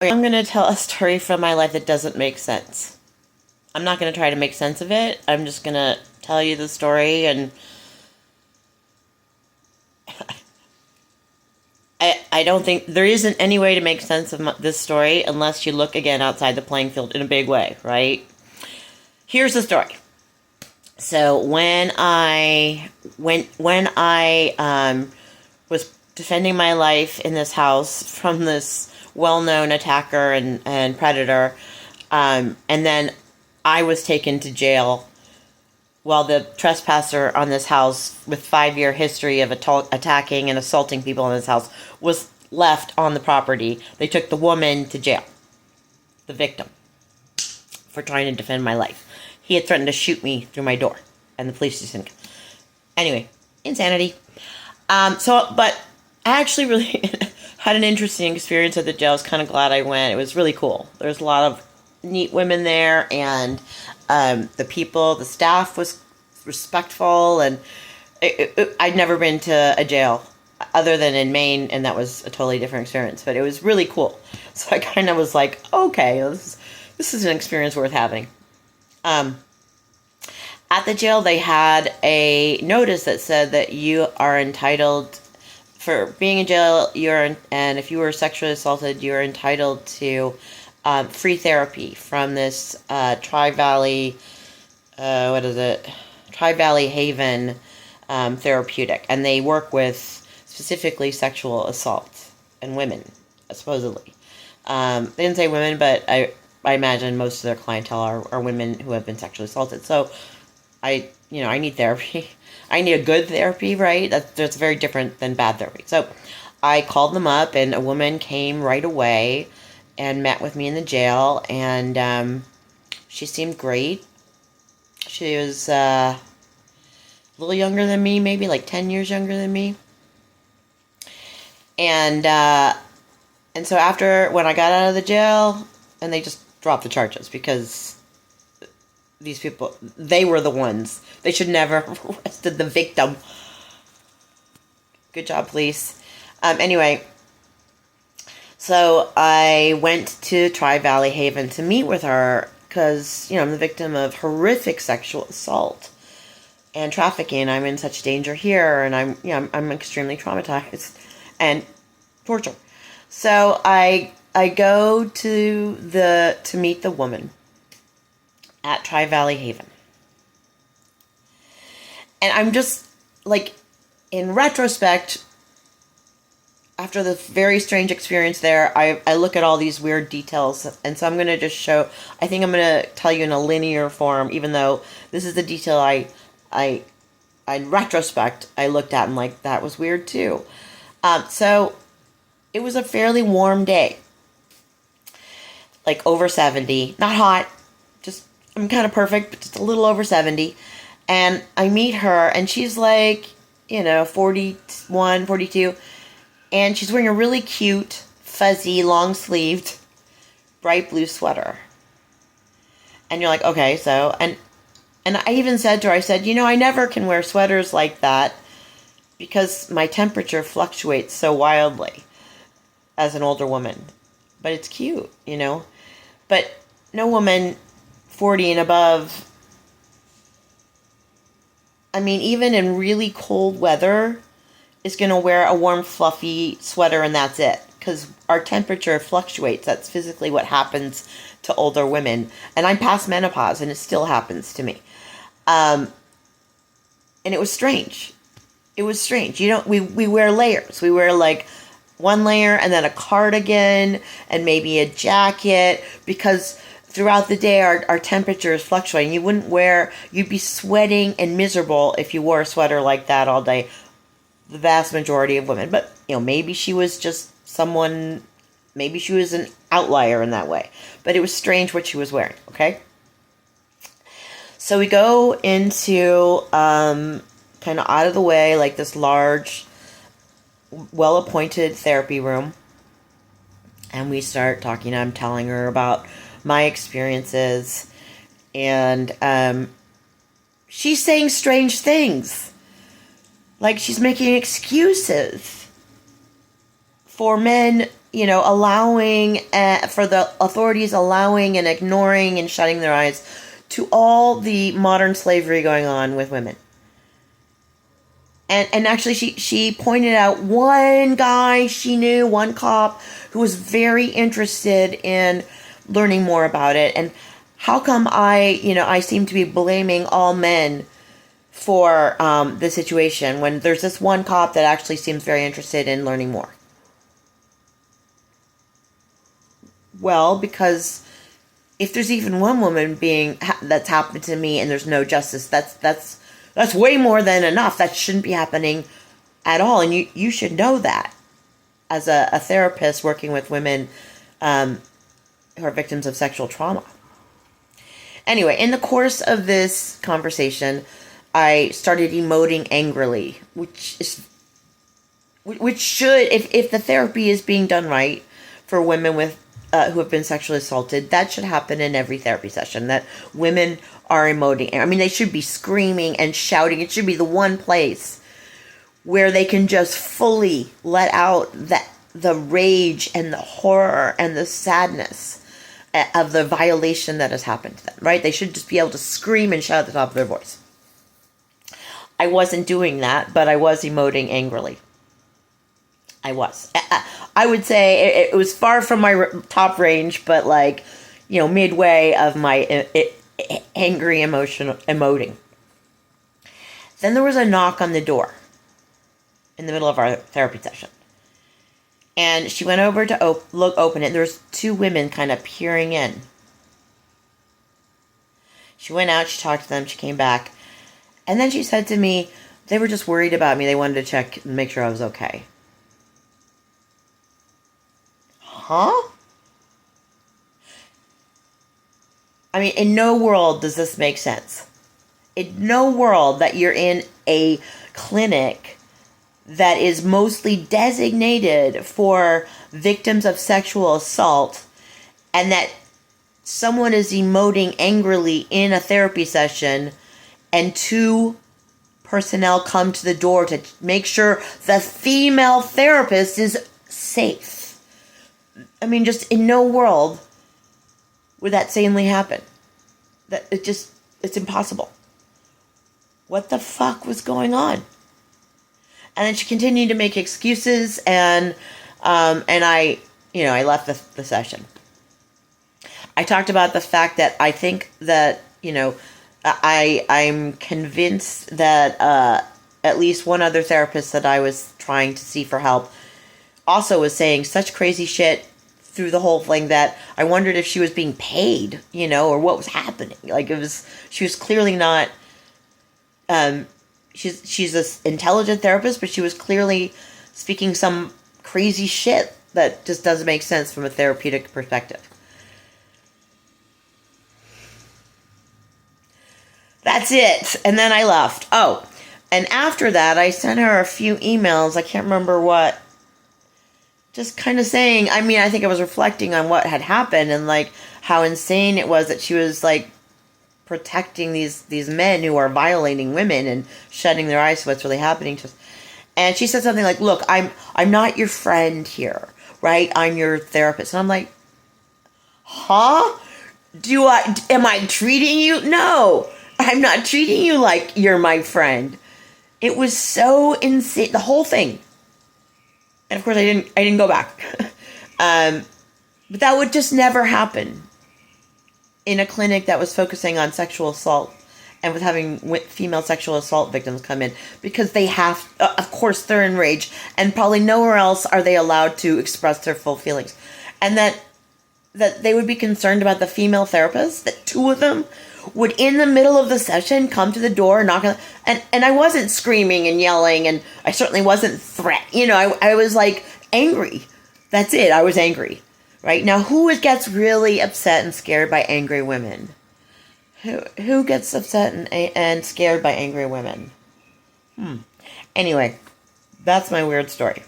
I'm going to tell a story from my life that doesn't make sense. I'm not going to try to make sense of it. I'm just going to tell you the story, and I don't think there isn't any way to make sense of this story unless you look again outside the playing field in a big way, right? Here's the story. So when I was defending my life in this house from this well-known attacker and predator, and then I was taken to jail while the trespasser on this house with 5-year history of attacking and assaulting people in this house was left on the property. They took the woman to jail, the victim, for trying to defend my life. He had threatened to shoot me through my door, and the police just didn't. Anyway, insanity. But I actually really had an interesting experience at the jail. I was kind of glad I went. It was really cool. There's a lot of neat women there, and the staff was respectful, and I'd never been to a jail other than in Maine, and that was a totally different experience, but it was really cool. So I kind of was like, okay, this is an experience worth having. At the jail, they had a notice that said that you are entitled, for being in jail, and if you were sexually assaulted, you're entitled to free therapy from this Tri-Valley Haven therapeutic, and they work with specifically sexual assault and women, supposedly. They didn't say women, but I imagine most of their clientele are women who have been sexually assaulted. So I need therapy. I need a good therapy, right? That's very different than bad therapy. So I called them up, and a woman came right away and met with me in the jail, and she seemed great. She was a little younger than me, maybe like 10 years younger than me. And so when I got out of the jail, and they just dropped the charges because these people, they were the ones. They should never have arrested the victim. Good job, police. Anyway, so I went to Tri-Valley Haven to meet with her because, I'm the victim of horrific sexual assault and trafficking. I'm in such danger here, and I'm extremely traumatized and torture. So I go to meet the woman at Tri-Valley Haven. And I'm just, like, in retrospect, after the very strange experience there, I look at all these weird details, and so I'm going to just I think I'm going to tell you in a linear form, even though this is the detail in retrospect, I looked at and, like, that was weird too. So it was a fairly warm day, like over 70, not hot, just, I'm kind of perfect, but just a little over 70. And I meet her, and she's like, 41, 42. And she's wearing a really cute, fuzzy, long-sleeved, bright blue sweater. And you're like, okay, so, and I even said to her, I said, I never can wear sweaters like that because my temperature fluctuates so wildly as an older woman. But it's cute, But no woman 40 and above, even in really cold weather, is going to wear a warm, fluffy sweater and that's it. Because our temperature fluctuates. That's physically what happens to older women. And I'm past menopause, and it still happens to me. And it was strange. It was strange. We wear layers. We wear, like, one layer and then a cardigan and maybe a jacket, because throughout the day our temperature is fluctuating. You'd be sweating and miserable if you wore a sweater like that all day. The vast majority of women. But, maybe she was just maybe she was an outlier in that way. But it was strange what she was wearing, okay? So we go into kind of out of the way, like this large, well-appointed therapy room. And we start talking. I'm telling her about my experiences. And she's saying strange things. Like she's making excuses for men, allowing, for the authorities allowing and ignoring and shutting their eyes to all the modern slavery going on with women. And actually, she pointed out one guy she knew, one cop, who was very interested in learning more about it. And how come I seem to be blaming all men for the situation when there's this one cop that actually seems very interested in learning more? Well, because if there's even one woman that's happened to me and there's no justice, that's way more than enough. That shouldn't be happening at all. And you should know that as a therapist working with women who are victims of sexual trauma. Anyway, in the course of this conversation, I started emoting angrily, which should, if the therapy is being done right for women with who have been sexually assaulted, that should happen in every therapy session, that women are emoting. I mean, they should be screaming and shouting. It should be the one place where they can just fully let out the rage and the horror and the sadness of the violation that has happened to them, right? They should just be able to scream and shout at the top of their voice. I wasn't doing that, but I was emoting angrily. I was. I would say it was far from my top range, but midway of my angry emoting. Then there was a knock on the door in the middle of our therapy session. And she went over to open it. There's two women kind of peering in. She went out, she talked to them, she came back. And then she said to me, they were just worried about me. They wanted to check and make sure I was okay. Huh? I mean, in no world does this make sense. In no world that you're in a clinic that is mostly designated for victims of sexual assault and that someone is emoting angrily in a therapy session and two personnel come to the door to make sure the female therapist is safe. I mean, just in no world would that sanely happen. It's impossible. What the fuck was going on? And then she continued to make excuses, and I left the session. I talked about the fact that I think that, I'm convinced that at least one other therapist that I was trying to see for help also was saying such crazy shit through the whole thing that I wondered if she was being paid, or what was happening. She was clearly not, she's an intelligent therapist, but she was clearly speaking some crazy shit that just doesn't make sense from a therapeutic perspective. That's it. And then I left. Oh, and after that, I sent her a few emails. I can't remember what. Just kind of saying, I think I was reflecting on what had happened and how insane it was that she was protecting these men who are violating women and shutting their eyes to what's really happening to us. And she said something like, look, I'm not your friend here, right? I'm your therapist. And I'm like, huh? Am I treating you? No, I'm not treating you like you're my friend. It was so insane, the whole thing. And of course, I didn't go back. But that would just never happen in a clinic that was focusing on sexual assault and with having female sexual assault victims come in, because they have, of course, they're enraged, and probably nowhere else are they allowed to express their full feelings, and that they would be concerned about the female therapists, that two of them would, in the middle of the session, come to the door, knock on, and I wasn't screaming and yelling, and I certainly wasn't I was angry. That's it. I was angry. Right? Now, who gets really upset and scared by angry women? Who gets upset and scared by angry women? Anyway, that's my weird story.